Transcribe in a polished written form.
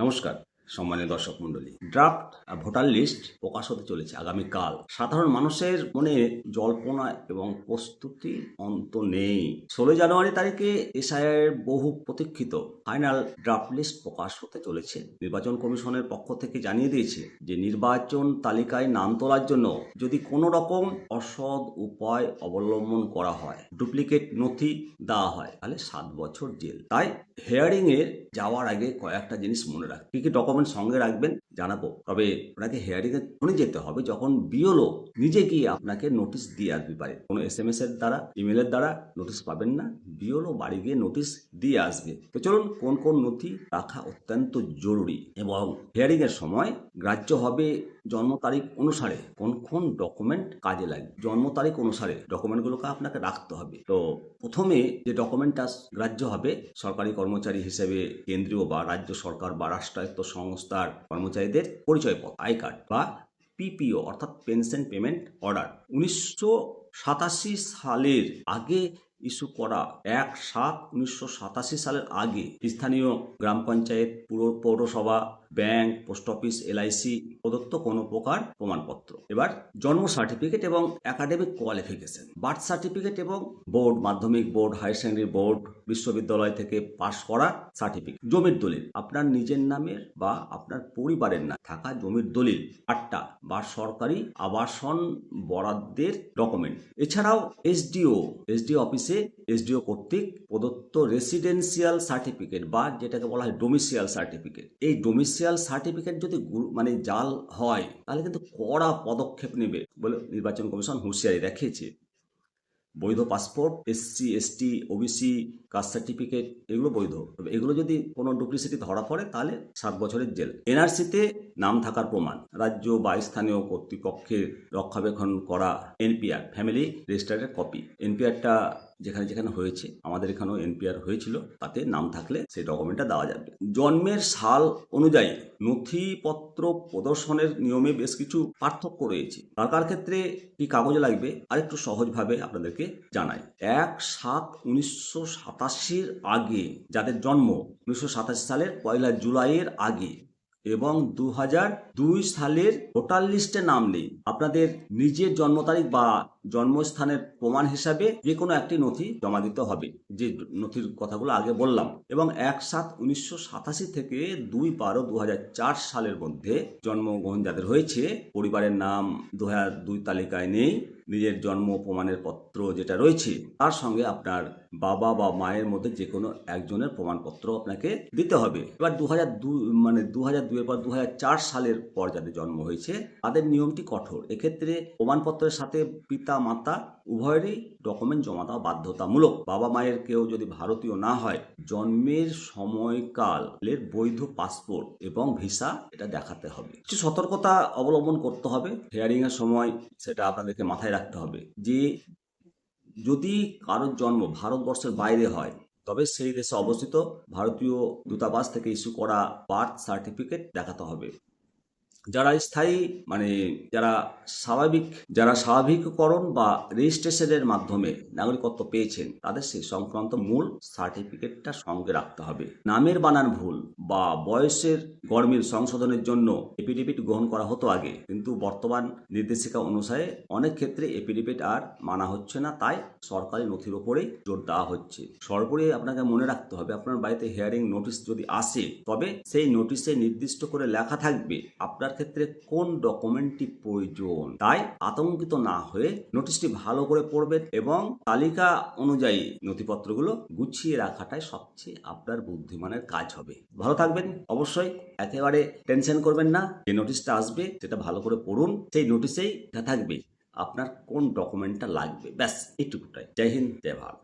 নমস্কার সম্মানীয় দর্শক মন্ডলী। ড্রাফট ভোটার লিস্ট প্রকাশ হতে চলেছে আগামীকাল। সাধারণ মানুষের মনে জল্পনা এবং প্রস্তুতির অন্ত নেই। 16 জানুয়ারি তারিখে এসআইআর বহু প্রতীক্ষিত ফাইনাল ড্রাফট লিস্ট প্রকাশ হতে চলেছে। নির্বাচন কমিশনের পক্ষ থেকে জানিয়ে দিয়েছে যে নির্বাচন তালিকায় নাম তোলার জন্য যদি কোনো রকম অসৎ উপায় অবলম্বন করা হয়, ডুপ্লিকেট নথি দেওয়া হয়, তাহলে 7 বছর জেল। তাই হিয়ারিং এর যাওয়ার আগে কয়েকটা জিনিস মনে রাখ, কি কি ডকুমেন্ট সঙ্গে রাখবেন জানাবো। তবে আপনাকে হিয়ারিং এ তখনই যেতে হবে যখন বিএলও নিজে গিয়ে আপনাকে নোটিশ দিয়ে আসবে পারে। কোনো SMS এর দ্বারা, ইমেলের দ্বারা নোটিশ পাবেন না, বিএলও বাড়ি গিয়ে নোটিশ দিয়ে আসবে। তো চলুন কোন কোন নথি রাখা অত্যন্ত জরুরি এবং হিয়ারিং এর সময় গ্রাহ্য হবে জন্ম তারিখ অনুসারে কোন কোন ডকুমেন্ট কাজে লাগবে। জন্ম তারিখ অনুসারে ডকুমেন্টগুলোকে আপনাকে রাখতে হবে। তো প্রথমে যে ডকুমেন্টটা গ্রাহ্য হবে, সরকারি কর্মচারী হিসেবে কেন্দ্রীয় বা রাজ্য সরকার বা রাষ্ট্রায়ত্ত সংস্থার কর্মচারীদের পরিচয়পত্র, আই কার্ড বা PPO অর্থাৎ পেনশন পেমেন্ট অর্ডার 1987 সালের আগে ইস্যু করা, 1/7/1987 সালের আগে স্থানীয় গ্রাম পঞ্চায়েত, পৌরসভা, ব্যাংক, পোস্ট অফিস, LIC প্রদত্ত কোনো প্রকার প্রমাণপত্র। এবার জন্ম সার্টিফিকেট এবং একাডেমিক কোয়ালিফিকেশন, বার্থ সার্টিফিকেট এবং বোর্ড, মাধ্যমিক বোর্ড, হায়ার সেকেন্ডারি বোর্ড, বিশ্ববিদ্যালয় থেকে পাশ করা সার্টিফিকেট, জমির দলিল, আপনার নিজের নামের বা আপনার পরিবারের নামে থাকা জমির দলিল 8টা বা সরকারি আবাসন বরাদ্দের ডকুমেন্ট। এছাড়াও SDO অফিসে SDO কর্তৃক প্রদত্ত রেসিডেন্সিয়াল সার্টিফিকেট বা যেটাকে বলা হয় ডোমিসিয়াল সার্টিফিকেট। এই ডোমিসিয়াল সার্টিফিকেট যদি জাল হয় তাহলে কিন্তু কড়া পদক্ষেপ নেবে বলে নির্বাচন কমিশন হুঁশিয়ারি দেখিয়েছে। বৈধ passport, SC ST OBC caste certificate এগুলো বৈধ। তবে এগুলো যদি কোনো ডুপ্লিসিটি ধরা পড়ে তাহলে 7 বছরের জেল। NRC-তে নাম থাকার প্রমাণ, রাজ্য বা স্থানীয় কর্তৃপক্ষের রক্ষণাবেক্ষণ করা NPR ফ্যামিলি রেজিস্টারের কপি। NPR-টা যেখানে যেখানে হয়েছে, আমাদের এখানেও NPR হয়েছিল, তাতে নাম থাকলে সেই ডকুমেন্টটা দেওয়া যাবে। জন্মের সাল অনুযায়ী নথিপত্র প্রদর্শনের নিয়মে বেশ কিছু পার্থক্য রয়েছে। কার ক্ষেত্রে কি কাগজ লাগবে আরেকটু সহজভাবে আপনাদেরকে জানাই। 1/7/1987 আগে যাদের জন্ম 1987 সালের 1 জুলাইয়ের আগে এবং 2002 সালের ভোটার লিস্টে নাম নেই, আপনাদের নিজের জন্ম তারিখ বা জন্মস্থানের প্রমাণ হিসাবে যে কোনো একটি নথি জমা দিতে হবে, যে নথির কথাগুলো আগে বললাম। এবং 1/7/1987 থেকে 2/12/2004 সালের মধ্যে জন্মগ্রহণ যাদের হয়েছে, পরিবারের নাম 2002 তালিকায় নেই, নিজের জন্ম প্রমাণের পত্র যেটা রয়েছে তার সঙ্গে আপনার বাবা বা মায়ের মধ্যে যে কোনো একজনের প্রমাণপত্র আপনাকে দিতে হবে। এবার 2002 এর পর 2004 সালের পর যাদের জন্ম হয়েছে তাদের নিয়মটি কঠোর। এক্ষেত্রে প্রমাণপত্রের সাথে পিতা মাতা উভয়েরই ডকুমেন্ট জমা দেওয়া বাধ্যতামূলক। বাবা মায়ের কেউ যদি ভারতীয় না হয়, জন্মের সময়কালের বৈধ পাসপোর্ট এবং ভিসা এটা দেখাতে হবে। কিছু সতর্কতা অবলম্বন করতে হবে হিয়ারিং এর সময়, সেটা আপনাদেরকে মাথায় রাখতে হবে যে যদি কারোর জন্ম ভারতবর্ষের বাইরে হয় তবে সেই দেশে অবস্থিত ভারতীয় দূতাবাস থেকে ইস্যু করা বার্থ সার্টিফিকেট দেখাতে হবে। যারা স্থায়ী যারা স্বাভাবিককরণ বা রেজিস্ট্রেশনের মাধ্যমে নাগরিকত্ব পেয়েছেন তাদের সেই সংক্রান্ত মূল সার্টিফিকেটটা সঙ্গে রাখতে হবে। নামের বানান ভুল বা বয়সের গরমিল সংশোধনের জন্য এফিডেভিট গ্রহণ করা হতো আগে, কিন্তু বর্তমান নির্দেশিকা অনুসারে অনেক ক্ষেত্রে এফিডেভিট আর মানা হচ্ছে না, তাই সরকারি নথির ওপরেই জোর দেওয়া হচ্ছে। সর্বোপরি আপনাকে মনে রাখতে হবে, আপনার বাড়িতে হিয়ারিং নোটিশ যদি আসে তবে সেই নোটিশে নির্দিষ্ট করে লেখা থাকবে আপনার ক্ষেত্রে কোন ডকুমেন্টটি প্রয়োজন। তাই আতঙ্কিত না হয়ে নোটিশটি ভালো করে পড়বেন এবং তালিকা অনুযায়ী নথিপত্রগুলো গুছিয়ে রাখাটাই সবচেয়ে আপনার বুদ্ধিমানের কাজ হবে। ভালো থাকবেন, অবশ্যই একেবারে টেনশন করবেন না। যে নোটিশটা আসবে সেটা ভালো করে পড়ুন, সেই নোটিশেই থাকবে আপনার কোন ডকুমেন্টটা লাগবে, ব্যাস এইটুকুটাই। জয় হিন্দ, জয় ভারত।